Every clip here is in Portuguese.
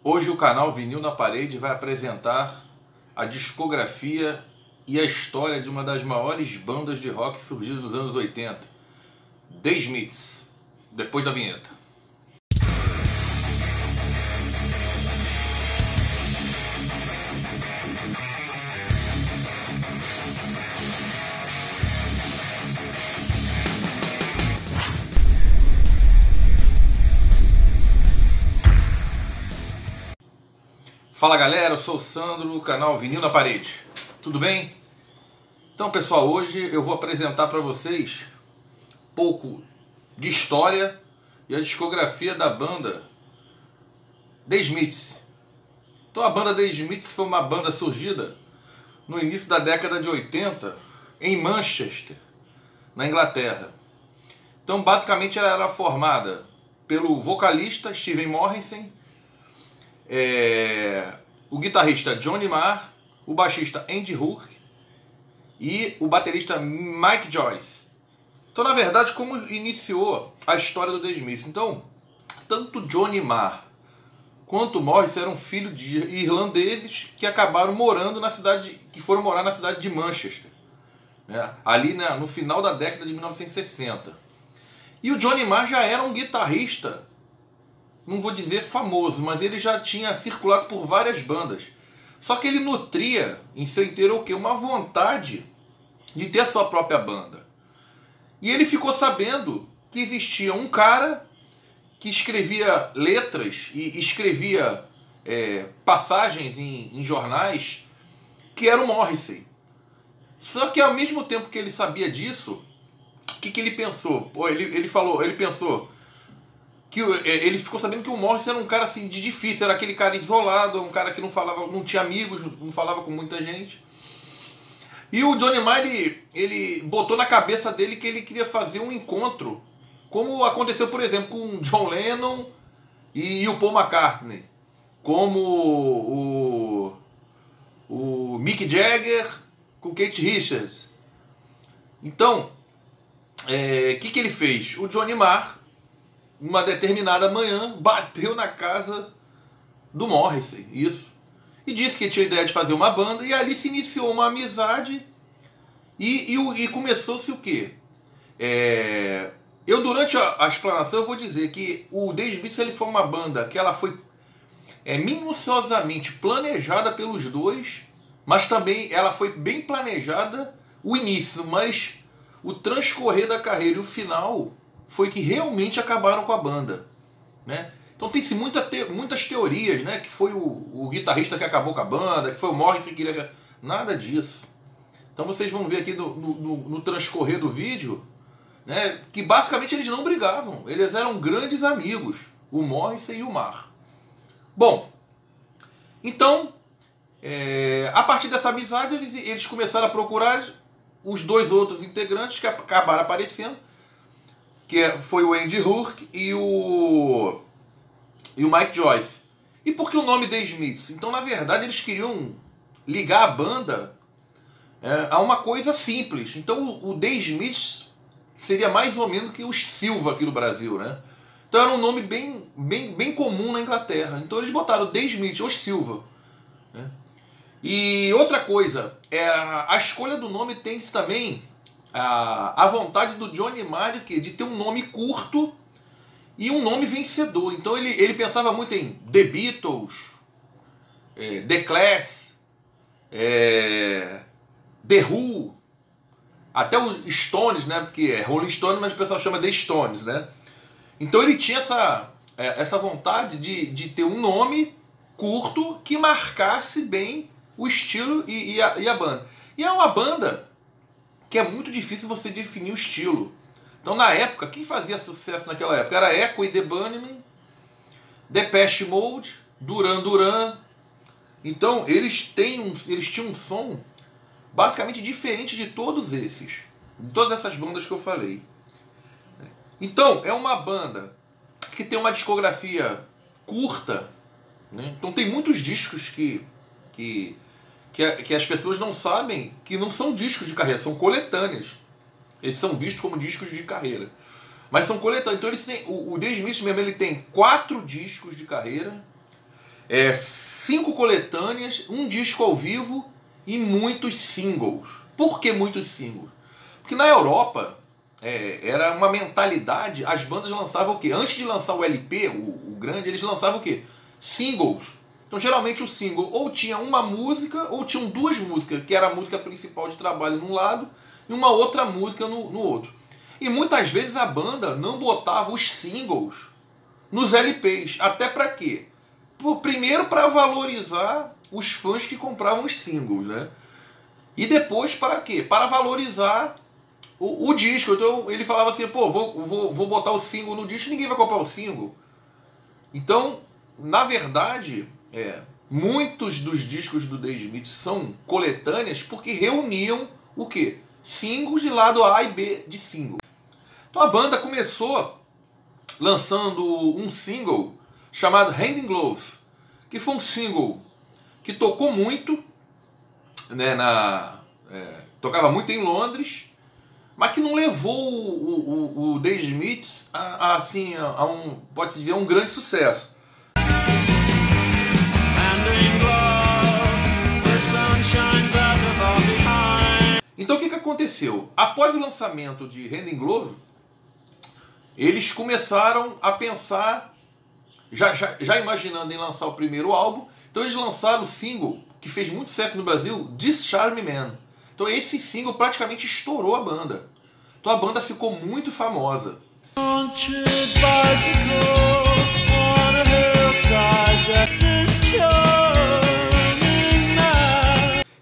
Hoje o canal Vinil na Parede vai apresentar a discografia e a história de uma das maiores bandas de rock surgidas nos anos 80, The Smiths, depois da vinheta. Fala galera, eu sou o Sandro, do canal Vinil na Parede. Tudo bem? Então pessoal, hoje eu vou apresentar para vocês um pouco de história e a discografia da banda The Smiths. Então a banda The Smiths foi uma banda surgida no início da década de 80 em Manchester, na Inglaterra. Então basicamente ela era formada pelo vocalista Steven Morrison, o guitarrista Johnny Marr, o baixista Andy Rourke e o baterista Mike Joyce. Então, na verdade, como iniciou a história do The Smiths? Então, tanto Johnny Marr quanto Morrison eram filhos de irlandeses que acabaram morando na cidade, que foram morar na cidade de Manchester, né? Ali no final da década de 1960. E o Johnny Marr já era um guitarrista, não vou dizer famoso, mas ele já tinha circulado por várias bandas. Só que ele nutria em seu inteiro o quê? Uma vontade de ter a sua própria banda. E ele ficou sabendo que existia um cara que escrevia letras e escrevia passagens em jornais, que era o Morrissey. Só que ao mesmo tempo que ele sabia disso, o que ele pensou? Ele pensou que ele ficou sabendo que o Morrison era um cara assim de difícil, era aquele cara isolado, um cara que não falava, não tinha amigos, não falava com muita gente. E o Johnny Marr, ele botou na cabeça dele que ele queria fazer um encontro, como aconteceu, por exemplo, com John Lennon e o Paul McCartney, como o Mick Jagger com Keith Richards. Então, que ele fez? O Johnny Marr, uma determinada manhã, bateu na casa do Morrison, isso, e disse que tinha ideia de fazer uma banda, e ali se iniciou uma amizade, e começou-se o quê? Durante a explanação, eu vou dizer que o The Smiths ele foi uma banda que ela foi minuciosamente planejada pelos dois, mas também ela foi bem planejada o início, mas o transcorrer da carreira e o final foi que realmente acabaram com a banda, né? Então tem-se muitas teorias, né? Que foi o guitarrista que acabou com a banda, que foi o Morrison que queria... Nada disso. Então vocês vão ver aqui no transcorrer do vídeo, né, que basicamente eles não brigavam. Eles eram grandes amigos, o Morrison e o Marr. Bom, então, a partir dessa amizade, eles começaram a procurar os dois outros integrantes que acabaram aparecendo, que foi o Andy Rourke e o Mike Joyce. E por que o nome The Smiths? Então, na verdade, eles queriam ligar a banda a uma coisa simples. Então, o The Smiths seria mais ou menos que os Silva aqui no Brasil, né? Então, era um nome bem comum na Inglaterra. Então, eles botaram The Smiths, os Silva, né? E outra coisa, a escolha do nome tem também a vontade do Johnny Marr de ter um nome curto e um nome vencedor. Então ele pensava muito em The Beatles, The Clash, The Who, até os Stones, né? Porque é Rolling Stones, mas o pessoal chama The Stones, né? Então ele tinha essa vontade de ter um nome curto que marcasse bem o estilo e a banda. E é uma banda que é muito difícil você definir o estilo. Então, na época, quem fazia sucesso naquela época era Echo e The Bunnymen, Depeche Mode, Duran Duran. Então, eles tinham um som basicamente diferente de todos esses, de todas essas bandas que eu falei. Então, é uma banda que tem uma discografia curta, né? Então, tem muitos discos que as pessoas não sabem que não são discos de carreira, são coletâneas. Eles são vistos como discos de carreira, mas são coletâneos. Então eles têm, o The Smiths mesmo, ele tem 4 discos de carreira, 5 coletâneas, um disco ao vivo e muitos singles. Por que muitos singles? Porque na Europa era uma mentalidade, as bandas lançavam o quê? Antes de lançar o LP, o grande, eles lançavam o quê? Singles. Então geralmente o single ou tinha uma música ou tinham 2 músicas, que era a música principal de trabalho num lado e uma outra música no outro. E muitas vezes a banda não botava os singles nos LPs. Até para quê? Primeiro para valorizar os fãs que compravam os singles, né? E depois para quê? Para valorizar o disco. Então ele falava assim, pô, vou botar o single no disco, ninguém vai comprar o single. Então, na verdade, muitos dos discos do The Smiths são coletâneas porque reuniam o quê? Singles de lado A e B de single. Então a banda começou lançando um single chamado Hand in Glove, que foi um single que tocou muito, né, tocava muito em Londres, mas que não levou o The Smiths pode-se dizer, a um grande sucesso. Então o que aconteceu? Após o lançamento de Hand in Glove, eles começaram a pensar, já imaginando em lançar o primeiro álbum. Então eles lançaram o single, que fez muito sucesso no Brasil, Discharge Man. Então esse single praticamente estourou a banda. Então a banda ficou muito famosa.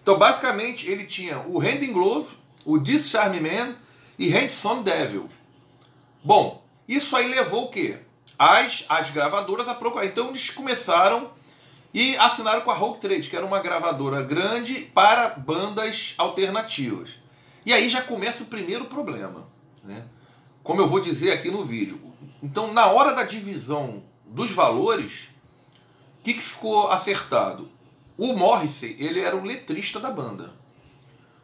Então basicamente ele tinha o Hand in Glove, o Discharge Man e Handsome Devil. Bom, isso aí levou o quê? As gravadoras a procurar. Então eles começaram e assinaram com a Rogue Trade, que era uma gravadora grande para bandas alternativas. E aí já começa o primeiro problema, né? Como eu vou dizer aqui no vídeo. Então, na hora da divisão dos valores, o que ficou acertado? O Morrissey, ele era o letrista da banda.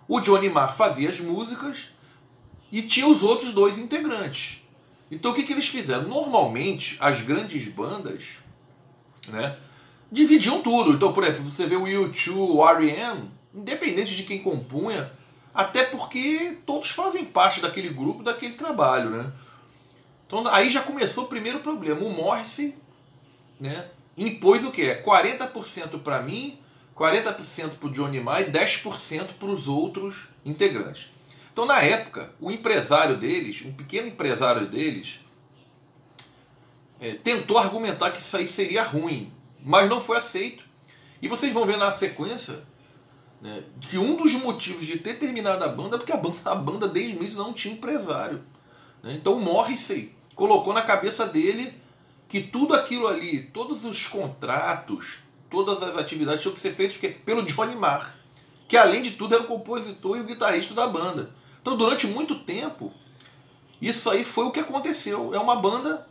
O Johnny Marr fazia as músicas e tinha os outros 2 integrantes. Então o que eles fizeram? Normalmente, as grandes bandas, né, dividiam tudo. Então, por exemplo, você vê o U2, o R.E.M., independente de quem compunha, até porque todos fazem parte daquele grupo, daquele trabalho, né? Então aí já começou o primeiro problema. O Morrissey, né, impôs o quê? 40% para mim, 40% para o Johnny Marr e 10% para os outros integrantes. Então, na época, o empresário deles, um pequeno empresário deles, tentou argumentar que isso aí seria ruim, mas não foi aceito. E vocês vão ver na sequência, né, que um dos motivos de ter terminado a banda é porque a banda The Smiths não tinha empresário, né? Então o Morrissey colocou na cabeça dele que tudo aquilo ali, todos os contratos, todas as atividades tinham que ser feitas pelo Johnny Marr, que além de tudo era o compositor e o guitarrista da banda. Então durante muito tempo, isso aí foi o que aconteceu. É uma banda,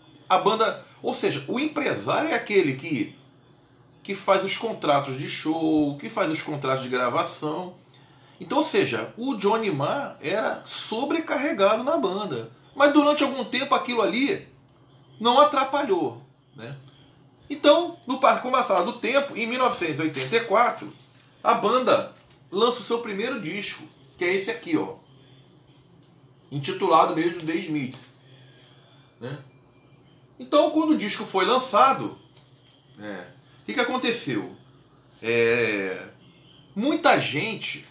ou seja, o empresário é aquele que faz os contratos de show, que faz os contratos de gravação. Então, ou seja, o Johnny Marr era sobrecarregado na banda. Mas durante algum tempo aquilo ali não atrapalhou, né? Então, com o passar do tempo, em 1984, a banda lança o seu primeiro disco, que é esse aqui, ó, intitulado mesmo The Smiths, né? Então, quando o disco foi lançado, o que aconteceu? Muita gente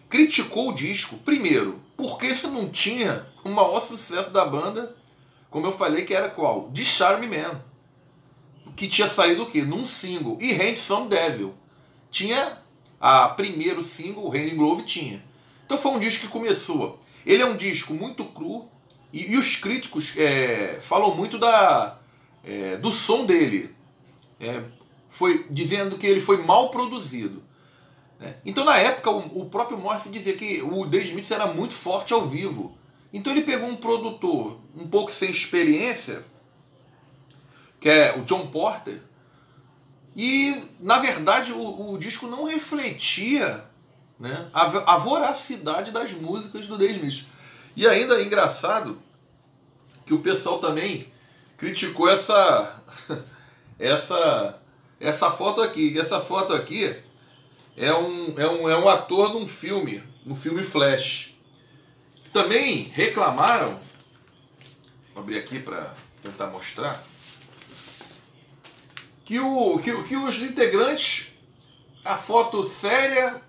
criticou o disco, primeiro, porque ele não tinha o maior sucesso da banda, como eu falei, que era qual? Discharge Man, que tinha saído o quê? Num single. E Handsome Devil tinha primeiro single, o Hand in Glove tinha. Então foi um disco que começou. Ele é um disco muito cru, e os críticos falam muito do som dele, foi dizendo que ele foi mal produzido, né? Então na época o próprio Morrissey dizia que o The Smiths era muito forte ao vivo. Então ele pegou um produtor um pouco sem experiência, que é o John Porter, e na verdade o disco não refletia, né, a voracidade das músicas do The Smiths. E ainda é engraçado que o pessoal também criticou essa foto aqui. Essa foto aqui é um ator no filme Flash. Também reclamaram, vou abrir aqui para tentar mostrar, que os integrantes, a foto séria,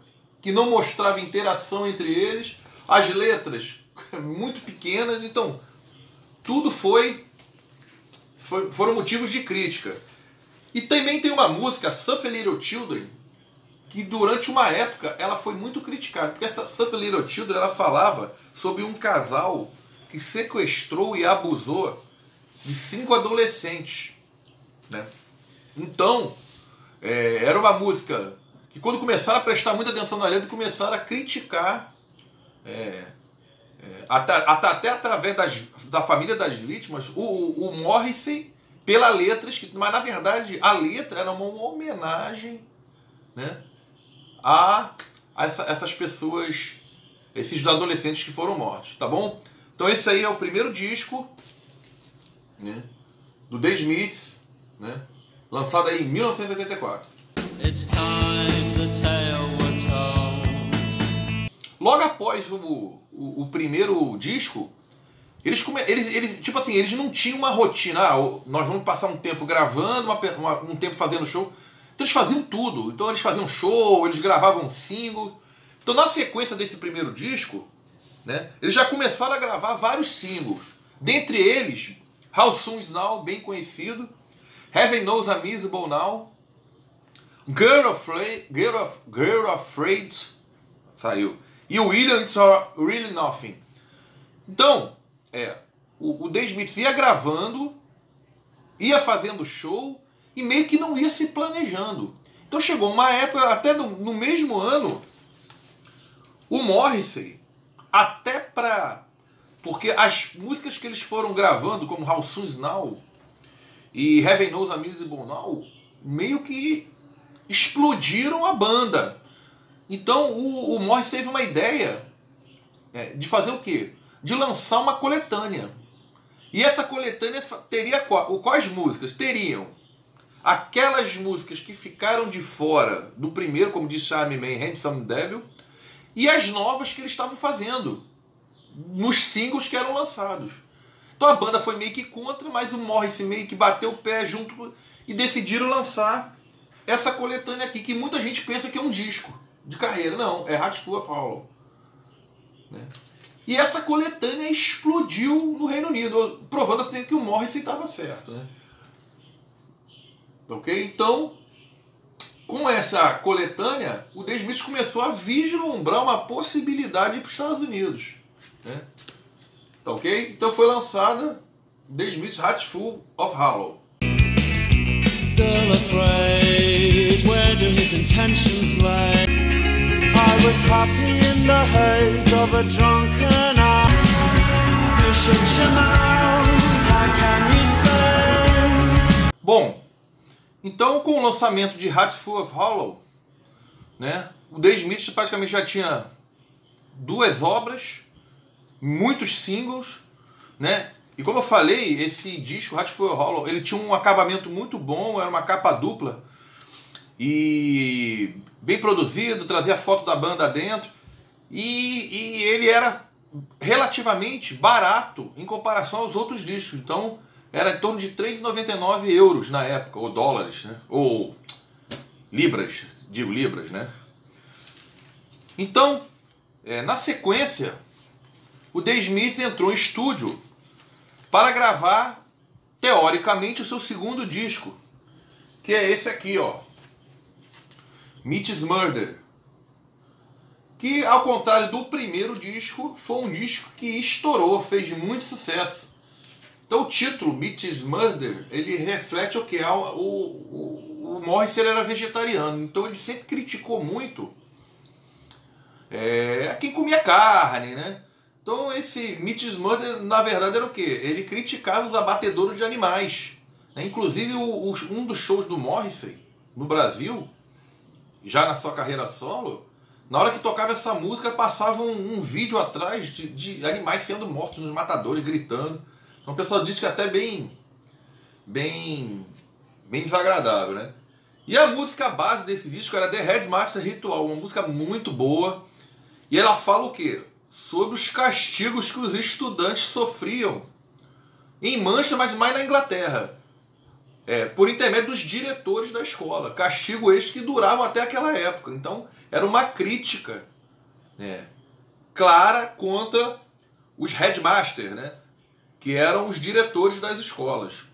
que não mostrava interação entre eles, as letras muito pequenas, então tudo foram motivos de crítica. E também tem uma música, Suffer Little Children, que durante uma época ela foi muito criticada, porque essa Suffer Little Children ela falava sobre um casal que sequestrou e abusou de 5 adolescentes, né? Então, era uma música que quando começaram a prestar muita atenção na letra, começaram a criticar, até através da família das vítimas, o Morrissey, pela letra escrita. Mas na verdade a letra era uma homenagem, né, a essas pessoas, esses adolescentes que foram mortos, tá bom? Então esse aí é o primeiro disco, né, do The Smiths, né, lançado aí em 1984. Logo após o primeiro disco, eles tipo assim, eles não tinham uma rotina. Nós vamos passar um tempo gravando, um tempo fazendo show. Então eles faziam tudo. Então eles faziam show, eles gravavam single. Então na sequência desse primeiro disco, né, eles já começaram a gravar vários singles. Dentre eles, How Soon Is Now, bem conhecido, Heaven Knows I'm Miserable Now, Girl Afraid, saiu, e o Williams Are Really Nothing. Então, o The Smiths ia gravando, ia fazendo show e meio que não ia se planejando. Então chegou uma época, até no mesmo ano, o Morrissey, porque as músicas que eles foram gravando, como How Soon Is Now e Heaven Knows I'm Miserable Now, meio que explodiram a banda. Então o Morrissey teve uma ideia de fazer o quê? De lançar uma coletânea. E essa coletânea teria quais músicas? Teriam aquelas músicas que ficaram de fora do primeiro, como diz Charlie Man, Handsome Devil, e as novas que eles estavam fazendo nos singles que eram lançados. Então a banda foi meio que contra, mas o Morrissey meio que bateu o pé junto e decidiram lançar essa coletânea aqui, que muita gente pensa que é um disco de carreira. Não, é Heart Full of Hollow, né? E essa coletânea explodiu no Reino Unido, provando assim que o Morrissey estava certo, né? Ok? Então, com essa coletânea, o The Smiths começou a vislumbrar uma possibilidade de ir para os Estados Unidos, né? Tá ok? Então foi lançada The Smiths Heart Full of Hollow. Girl afraid, where do his intentions lay? I was happy in the haze of a drunken hour. You shut your mouth, how can you say? Bom, então com o lançamento de Heart Full of Hollow, né, o The Smiths praticamente já tinha 2 obras, muitos singles, né? E como eu falei, esse disco, Heart Full of Hollow, ele tinha um acabamento muito bom, era uma capa dupla e bem produzido, trazia foto da banda dentro, e ele era relativamente barato em comparação aos outros discos. Então era em torno de 3,99 euros na época, ou dólares, né? Ou libras, digo libras, né? Então, na sequência, o The Smiths entrou em estúdio para gravar, teoricamente, o seu segundo disco, que é esse aqui, ó, Mitch's Murder, que, ao contrário do primeiro disco, foi um disco que estourou, fez muito sucesso. Então o título, Mitch's Murder, ele reflete o que? O Morrissey era vegetariano, então ele sempre criticou muito quem comia carne, né? Então esse Mitch's Murder, na verdade, era o quê? Ele criticava os abatedouros de animais, né? Inclusive um dos shows do Morrissey no Brasil, já na sua carreira solo, na hora que tocava essa música, passava um vídeo atrás de animais sendo mortos nos matadores, gritando. Então o pessoal diz que é até bem bem desagradável, né? E a música base desse disco era The Headmaster Ritual, uma música muito boa. E ela fala o quê? Sobre os castigos que os estudantes sofriam em Manchester, mas mais na Inglaterra. Por intermédio dos diretores da escola. Castigo estes que duravam até aquela época. Então, era uma crítica, né, clara contra os headmasters, né, que eram os diretores das escolas.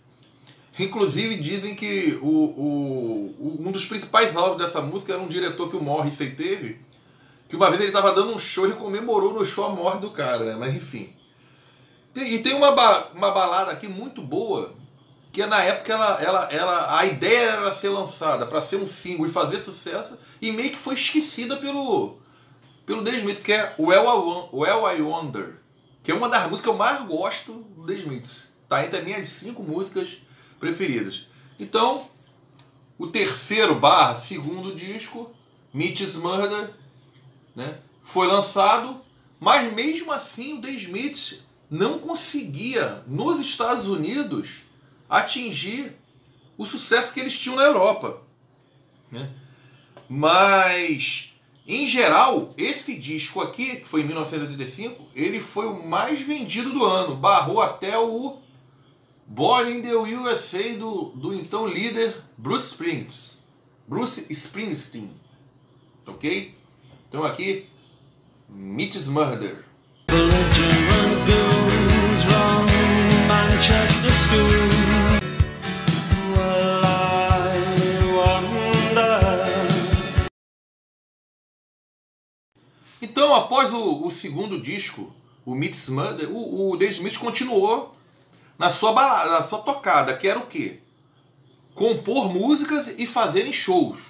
Inclusive, dizem que um dos principais alvos dessa música era um diretor que o Morrissey teve, que uma vez ele estava dando um show e comemorou no show a morte do cara, né? Mas enfim. E tem uma balada aqui muito boa, que na época a ideia era ser lançada para ser um single e fazer sucesso, e meio que foi esquecida pelo The Smiths, que é Well I Wonder, que é uma das músicas que eu mais gosto do The Smiths. Tá entre as minhas 5 músicas preferidas. Então, o terceiro / segundo disco, Mitch's Murder, né, foi lançado, mas mesmo assim o The Smiths não conseguia, nos Estados Unidos, atingir o sucesso que eles tinham na Europa, né? Mas, em geral, esse disco aqui, que foi em 1985, ele foi o mais vendido do ano, barrou até o Born in the USA do então líder Bruce Springsteen. Ok? Então aqui, Mitch's Murder. Então, após o segundo disco, o Mitch's Murder, o The Smiths continuou na sua balada, na sua tocada, que era o quê? Compor músicas e fazerem shows,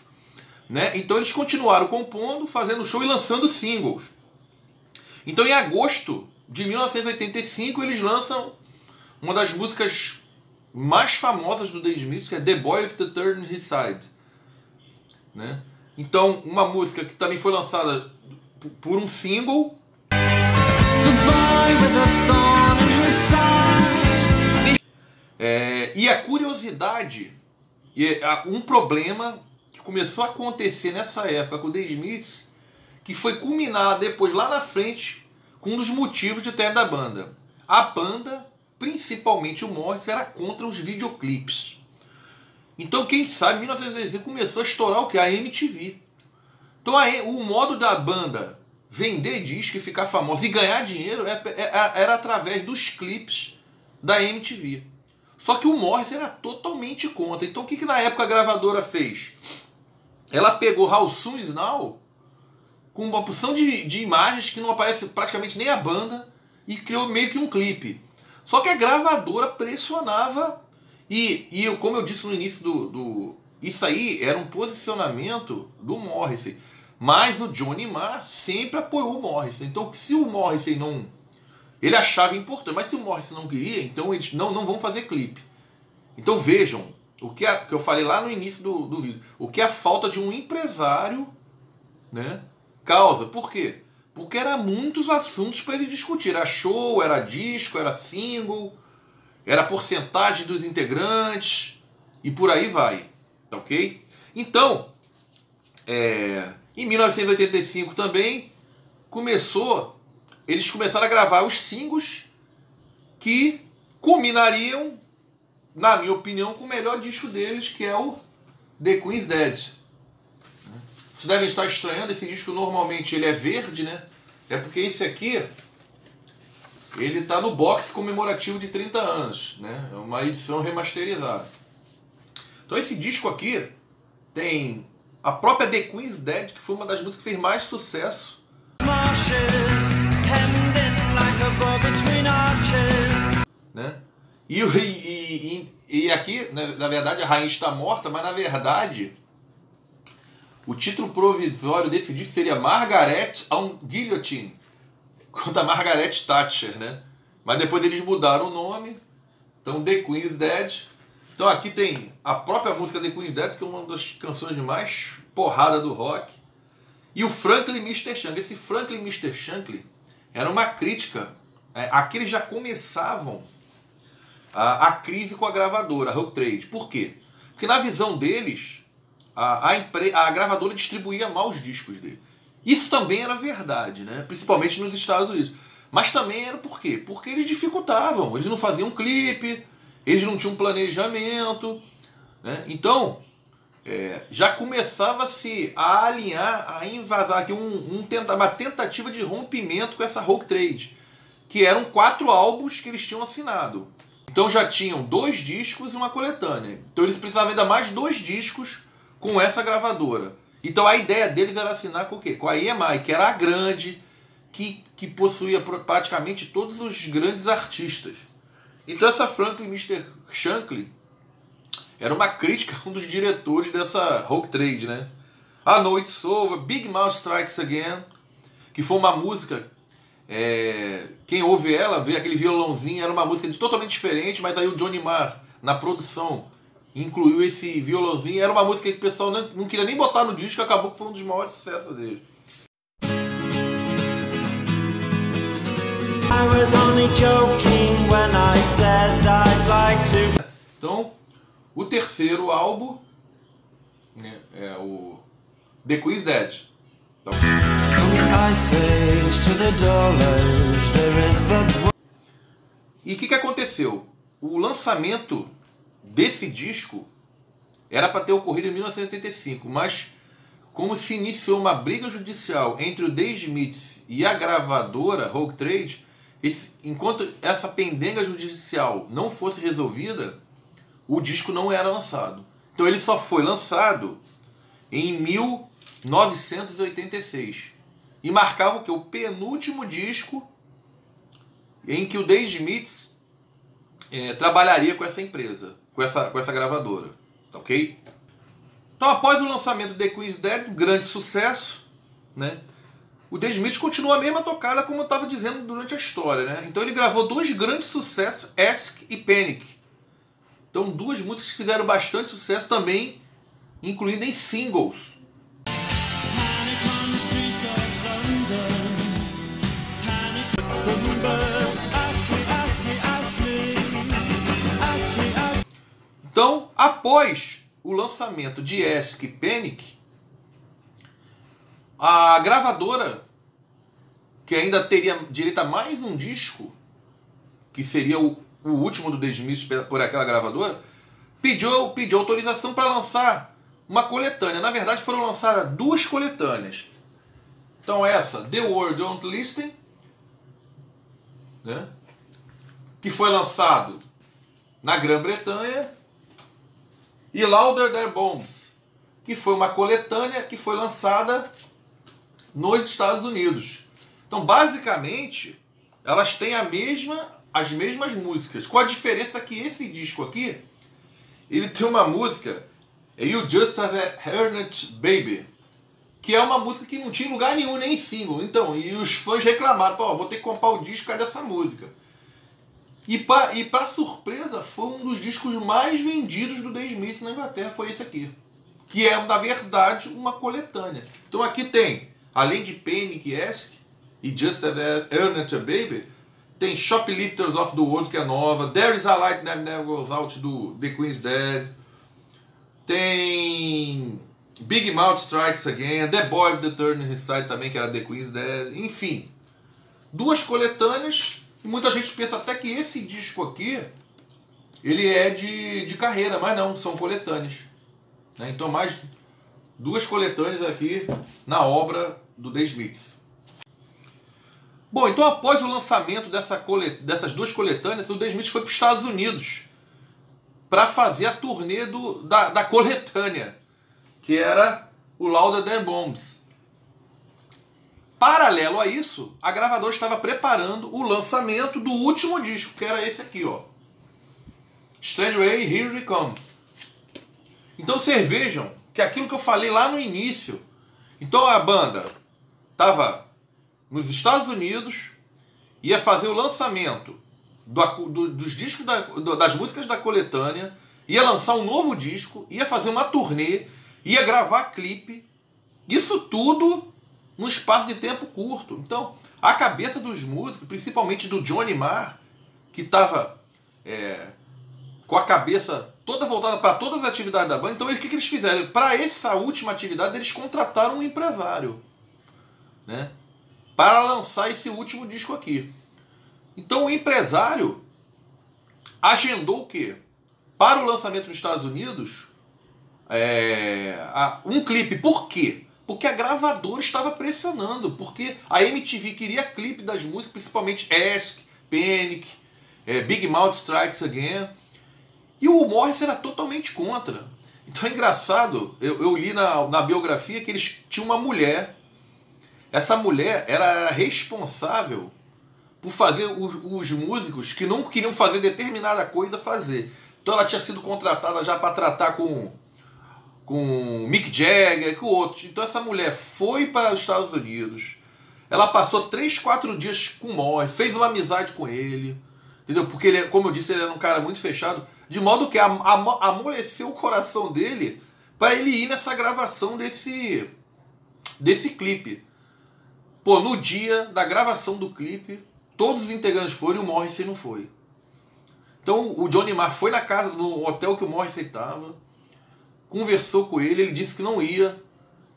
né? Então eles continuaram compondo, fazendo show e lançando singles. Então em agosto de 1985 eles lançam uma das músicas mais famosas do The Smiths, que é The Boy with the Turn His Side, né? Então uma música que também foi lançada por um single. The boy with the thorn in his side. E a curiosidade, um problema que começou a acontecer nessa época com o The Smiths, que foi culminar depois lá na frente com um dos motivos de ter da banda. A banda, principalmente o Morrissey, era contra os videoclipes. Então, quem sabe, em 1965 começou a estourar o que? A MTV. Então, o modo da banda vender disco e ficar famosa e ganhar dinheiro era através dos clipes da MTV. Só que o Morrissey era totalmente contra. Então, o que na época a gravadora fez? Ela pegou How Soon Is Now, com uma porção de imagens que não aparece praticamente nem a banda, e criou meio que um clipe. Só que a gravadora pressionava, e como eu disse no início isso aí era um posicionamento do Morrissey. Mas o Johnny Marr sempre apoiou o Morrissey. Então, se o Morrissey não... Ele achava importante, mas se o Morrissey não queria, então eles não vão fazer clipe. Então vejam, que eu falei lá no início do vídeo, o que a falta de um empresário, né, causa. Por quê? Porque eram muitos assuntos para ele discutir. Era show, era disco, era single, era porcentagem dos integrantes, e por aí vai. Ok? Então, em 1985 também, eles começaram a gravar os singles que culminariam, na minha opinião, com o melhor disco deles, que é o The Queen's Dead. Vocês devem estar estranhando, esse disco normalmente ele é verde, né? É porque esse aqui, ele está no box comemorativo de 30 anos, né? É uma edição remasterizada. Então esse disco aqui tem a própria The Queen's Dead, que foi uma das músicas que fez mais sucesso. Né? E aqui, na verdade, a rainha está morta, mas na verdade o título provisório desse disco seria Margaret on Guillotine, contra Margaret Thatcher, né? Mas depois eles mudaram o nome, então The Queen's Dead. Então aqui tem a própria música The Queen's Dead, que é uma das canções mais porrada do rock, e o Franklin Mr. Shankly. Esse Franklin Mr. Shankly era uma crítica. Aqui eles já começavam a crise com a gravadora, a Rough Trade. Por quê? Porque na visão deles, a gravadora distribuía mal os discos dele. Isso também era verdade, né? Principalmente nos Estados Unidos. Mas também era por quê? Porque eles dificultavam, eles não faziam clipe, eles não tinham planejamento, né? Então, já começava-se a alinhar, a invasar aqui uma tentativa de rompimento com essa Rough Trade, que eram 4 álbuns que eles tinham assinado. Então já tinham 2 discos e uma coletânea. Então eles precisavam ainda mais 2 discos com essa gravadora. Então a ideia deles era assinar com o quê? Com a EMI, que era a grande, que possuía praticamente todos os grandes artistas. Então essa Franklin Mr. Shankly era uma crítica a um dos diretores dessa Rough Trade, né? I Know It's Over, Big Mouth Strikes Again, que foi uma música... quem ouve ela, vê aquele violãozinho, era uma música totalmente diferente, mas aí o Johnny Marr, na produção, incluiu esse violãozinho. Era uma música que o pessoal não queria nem botar no disco, acabou que foi um dos maiores sucessos dele. Então, o terceiro álbum, né, é o The Queen's Dead. Então, e o que aconteceu? O lançamento desse disco era para ter ocorrido em 1985, mas como se iniciou uma briga judicial entre o The Smiths e a gravadora Rough Trade, enquanto essa pendenga judicial não fosse resolvida, o disco não era lançado. Então ele só foi lançado em 1986 e marcava o que? O penúltimo disco em que o The Smiths trabalharia com essa empresa, com essa gravadora, ok? Então, após o lançamento de The Queen's Dead, um grande sucesso, né? O The Smiths continua a mesma tocada como eu estava dizendo durante a história, né? Então ele gravou 2 grandes sucessos, Ask e Panic. Então 2 músicas que fizeram bastante sucesso também, incluindo em singles. Então, após o lançamento de Ask e Panic, a gravadora, que ainda teria direito a mais um disco, que seria o último do The Smiths por aquela gravadora, pediu autorização para lançar uma coletânea. Na verdade, foram lançadas 2 coletâneas. Então essa, The World Don't Listen, né, que foi lançado na Grã-Bretanha, e Louder Than Bombs, que foi uma coletânea que foi lançada nos Estados Unidos. Então, basicamente, elas têm as mesmas músicas, com a diferença que esse disco aqui, ele tem uma música, You Just Have Earned It, Baby, que é uma música que não tinha lugar nenhum, nem single. Então, e os fãs reclamaram, pô, vou ter que comprar o disco por causa dessa música. E para surpresa, foi um dos discos mais vendidos do The Smiths na Inglaterra, foi esse aqui. Que é, na verdade, uma coletânea. Então aqui tem, além de Panic e Ask, e Just Have Earned It, Baby, tem Shoplifters of the World, que é nova, There Is a Light That Never Goes Out, do The Queen's Dead, tem Big Mouth Strikes Again, The Boy with the Turn His Side também, que era The Queen's Dead, enfim. 2 coletâneas. Muita gente pensa até que esse disco aqui, ele é de carreira, mas não, são coletâneas, né? Então mais 2 coletâneas aqui na obra do The Smiths. Bom, então após o lançamento dessas 2 coletâneas, o The Smiths foi para os Estados Unidos para fazer a turnê da coletânea, que era o Louder Than Bombs. Paralelo a isso, a gravadora estava preparando o lançamento do último disco, que era esse aqui, ó. Strange Way, Here We Come. Então vocês vejam que aquilo que eu falei lá no início, então a banda estava nos Estados Unidos, ia fazer o lançamento dos discos das músicas da coletânea, ia lançar um novo disco, ia fazer uma turnê, ia gravar clipe, isso tudo num espaço de tempo curto. Então, a cabeça dos músicos, principalmente do Johnny Marr, que estava com a cabeça toda voltada para todas as atividades da banda. Então, o que eles fizeram? Para essa última atividade, eles contrataram um empresário, né, para lançar esse último disco aqui. Então, o empresário agendou o quê? Para o lançamento nos Estados Unidos, um clipe. Por quê? Porque a gravadora estava pressionando, porque a MTV queria clipe das músicas, principalmente Ask, Panic, Big Mouth Strikes Again, e o Morrissey era totalmente contra. Então é engraçado, eu li na biografia que eles tinham uma mulher. Essa mulher era responsável por fazer os músicos que não queriam fazer determinada coisa fazer. Então ela tinha sido contratada já para tratar com Mick Jagger, com outros. Então essa mulher foi para os Estados Unidos, ela passou 3, 4 dias com o Morrissey, fez uma amizade com ele, entendeu? Porque ele, como eu disse, ele era um cara muito fechado, de modo que amoleceu o coração dele para ele ir nessa gravação desse clipe. Pô, no dia da gravação do clipe, todos os integrantes foram e o Morrissey não foi. Então o Johnny Marr foi na casa, no hotel que o Morrissey estava, conversou com ele, ele disse que não ia.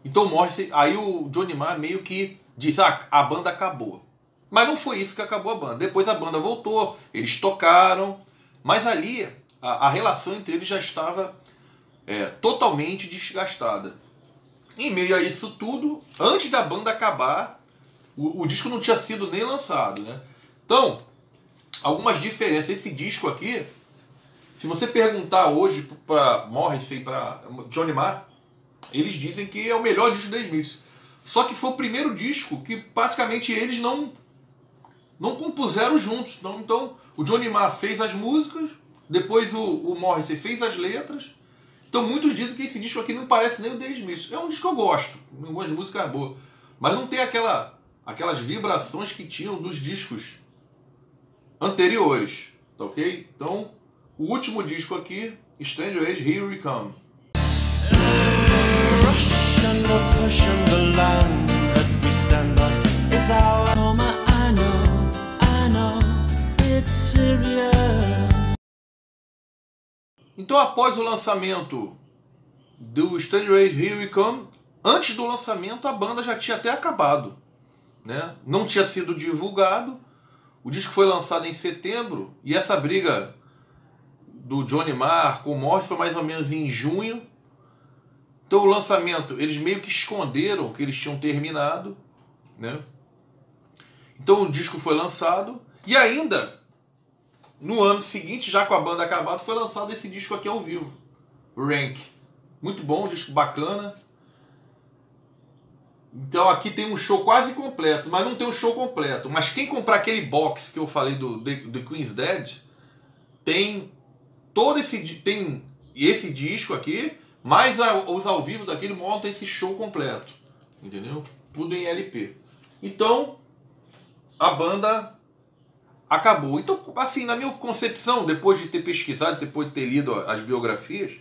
Então o Morrissey, aí o Johnny Marr meio que disse, a banda acabou. Mas não foi isso que acabou a banda. Depois a banda voltou, eles tocaram, mas ali a relação entre eles já estava totalmente desgastada. Em meio a isso tudo, antes da banda acabar, o disco não tinha sido nem lançado, né? Então, algumas diferenças. Esse disco aqui, se você perguntar hoje para Morrissey e para Johnny Marr, eles dizem que é o melhor disco da Smiths. Só que foi o primeiro disco que praticamente eles não compuseram juntos. Então o Johnny Marr fez as músicas, depois o Morrissey fez as letras. Então muitos dizem que esse disco aqui não parece nem o The Smiths. É um disco que eu gosto, algumas músicas boas, mas não tem aquelas vibrações que tinham dos discos anteriores, tá ok? Então, o último disco aqui, Strange Age, Here We Come. Então, após o lançamento do Strange Age, Here We Come, antes do lançamento a banda já tinha até acabado, né? Não tinha sido divulgado. O disco foi lançado em setembro e essa briga do Johnny Marr com o Morrissey foi mais ou menos em junho. Então o lançamento, eles meio que esconderam que eles tinham terminado, né? Então o disco foi lançado e ainda no ano seguinte, já com a banda acabada, foi lançado esse disco aqui ao vivo, Rank. Muito bom, um disco bacana. Então aqui tem um show quase completo, mas não tem um show completo. Mas quem comprar aquele box que eu falei do Queen's Dead, tem todo esse disco aqui, mais os ao vivo daquele monta esse show completo, entendeu? Tudo em LP. Então a banda acabou. Então, assim, na minha concepção, depois de ter pesquisado, depois de ter lido as biografias,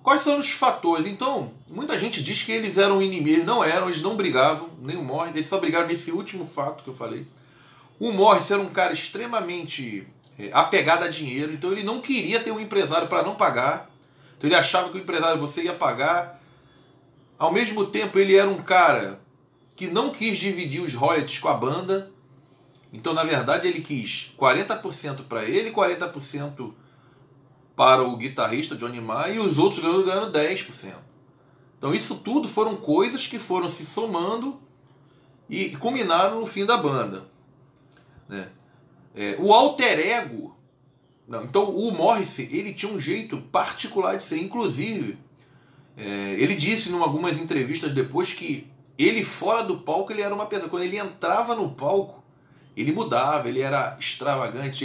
quais são os fatores? Então, muita gente diz que eles eram inimigos. Eles não eram, eles não brigavam, nem o Morrissey, eles só brigaram nesse último fato que eu falei. O Morrissey era um cara extremamente apegado a dinheiro, então ele não queria ter um empresário para não pagar. Então ele achava que o empresário você ia pagar. Ao mesmo tempo, ele era um cara que não quis dividir os royalties com a banda. Então, na verdade, ele quis 40% para ele, 40% para o guitarrista Johnny Marr e os outros ganhando 10%. Então isso tudo foram coisas que foram se somando e culminaram no fim da banda, né? O alter ego, não, então o Morrissey, ele tinha um jeito particular de ser. Inclusive, ele disse em algumas entrevistas depois que ele fora do palco ele era uma pessoa. Quando ele entrava no palco, ele mudava, ele era extravagante,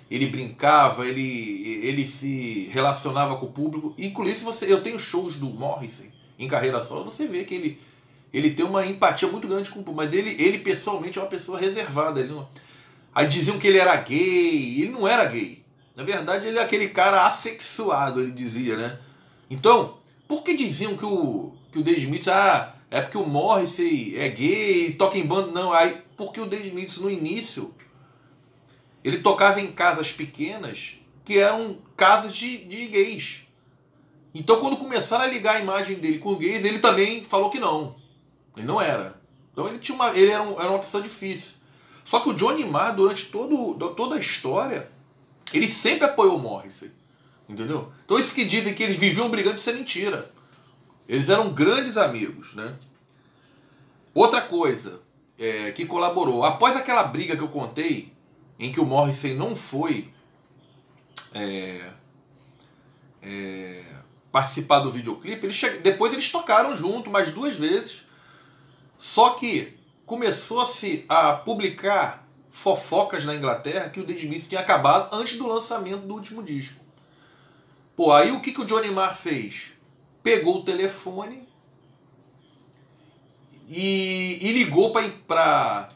ele brincava, ele se relacionava com o público. Inclusive, eu tenho shows do Morrissey em carreira solo, você vê que ele tem uma empatia muito grande com o público, mas ele pessoalmente é uma pessoa reservada. Aí diziam que ele era gay, ele não era gay. Na verdade, ele é aquele cara assexuado, ele dizia, né? Então, por que diziam que o The Smiths, é porque o Morrissey é gay, toca em banda? Não, porque o The Smiths no início ele tocava em casas pequenas que eram casas de gays. Então, quando começaram a ligar a imagem dele com gays, ele também falou que não. Ele não era. Então, ele era uma pessoa difícil. Só que o Johnny Marr, durante toda a história, ele sempre apoiou o Morrissey. Entendeu? Então, isso que dizem que eles viviam brigando, isso é mentira. Eles eram grandes amigos, né? Outra coisa que colaborou. Após aquela briga que eu contei, em que o Morrissey não foi participar do videoclipe, depois eles tocaram junto mais 2 vezes. Só que começou-se a publicar fofocas na Inglaterra que o The Smiths tinha acabado antes do lançamento do último disco. Pô, aí o que o Johnny Marr fez? Pegou o telefone e ligou para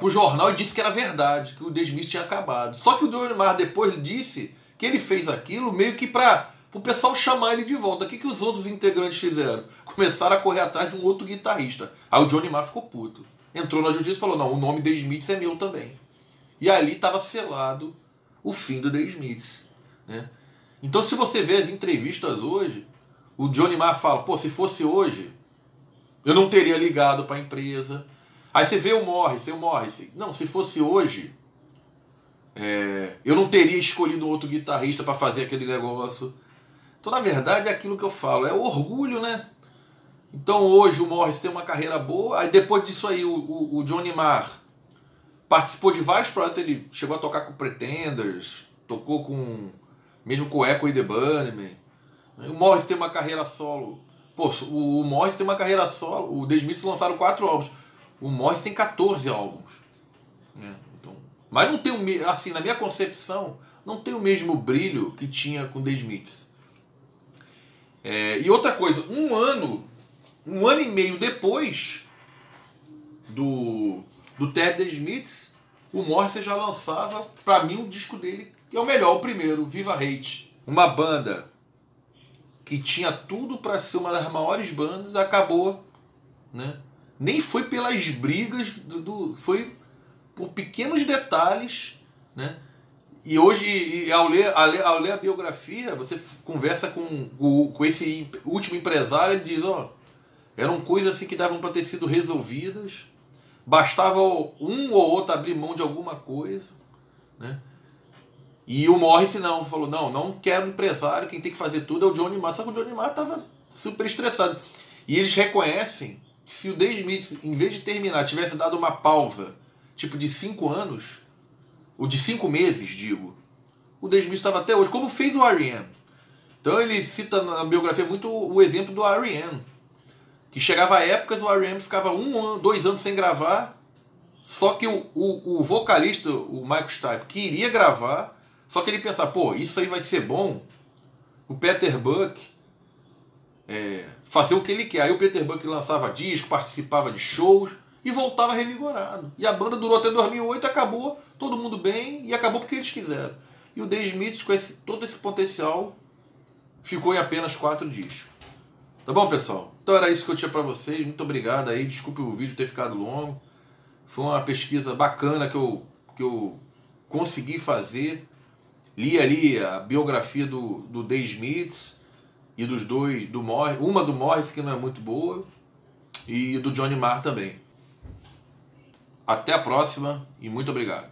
o jornal e disse que era verdade, que o The Smiths tinha acabado. Só que o Johnny Marr depois disse que ele fez aquilo meio que para o pessoal chamar ele de volta. O que os outros integrantes fizeram? Começaram a correr atrás de um outro guitarrista. Aí o Johnny Marr ficou puto. Entrou na justiça e falou, não, o nome The Smiths é meu também. E ali estava selado o fim do The Smiths, né? Então, se você vê as entrevistas hoje, o Johnny Marr fala, pô, se fosse hoje, eu não teria ligado para a empresa. Aí você vê o Morrissey. Não, se fosse hoje, eu não teria escolhido um outro guitarrista para fazer aquele negócio. Então, na verdade, é aquilo que eu falo, é o orgulho, né? Então, hoje o Morrissey tem uma carreira boa, aí depois disso aí, o Johnny Marr participou de vários projetos, ele chegou a tocar com Pretenders, tocou mesmo com Echo e The Bunnymen. O Morrissey tem uma carreira solo. Pô, o Morrissey tem uma carreira solo. O The Smiths lançaram 4 álbuns. O Morrissey tem 14 álbuns. Né? Então, mas não tem assim, na minha concepção, não tem o mesmo brilho que tinha com The Smiths. E outra coisa, um ano e meio depois do Ted The Smiths, o Morrissey já lançava, pra mim, o disco dele, que é o melhor, o primeiro, Viva Hate. Uma banda que tinha tudo para ser uma das maiores bandas, acabou, né? Nem foi pelas brigas, foi por pequenos detalhes, né? E hoje, ao ler a biografia, você conversa com esse último empresário, ele diz, eram coisas assim que davam para ter sido resolvidas, bastava um ou outro abrir mão de alguma coisa, né? E o Morrissey falou, não quero empresário, quem tem que fazer tudo é o Johnny Marr. Só que o Johnny Marr estava super estressado. E eles reconhecem que se o The Smiths, em vez de terminar, tivesse dado uma pausa, tipo de 5 anos, ou de 5 meses, digo, o The Smiths estava até hoje, como fez o R.E.M. Então ele cita na biografia muito o exemplo do R.E.M., que chegava a épocas, o R.E.M. ficava 1 ano, 2 anos sem gravar, só que o vocalista, o Michael Stipe, queria gravar, só que ele pensava, pô, isso aí vai ser bom, o Peter Buck fazer o que ele quer. Aí o Peter Buck lançava disco, participava de shows e voltava revigorado. E a banda durou até 2008, acabou, todo mundo bem, e acabou porque eles quiseram. E o The Smiths, com todo esse potencial, ficou em apenas 4 discos. Tá bom, pessoal? Então era isso que eu tinha pra vocês. Muito obrigado aí. Desculpe o vídeo ter ficado longo. Foi uma pesquisa bacana que eu consegui fazer. Li ali a biografia do The Smiths e dos dois, uma do Morrissey, que não é muito boa, e do Johnny Marr também. Até a próxima e muito obrigado.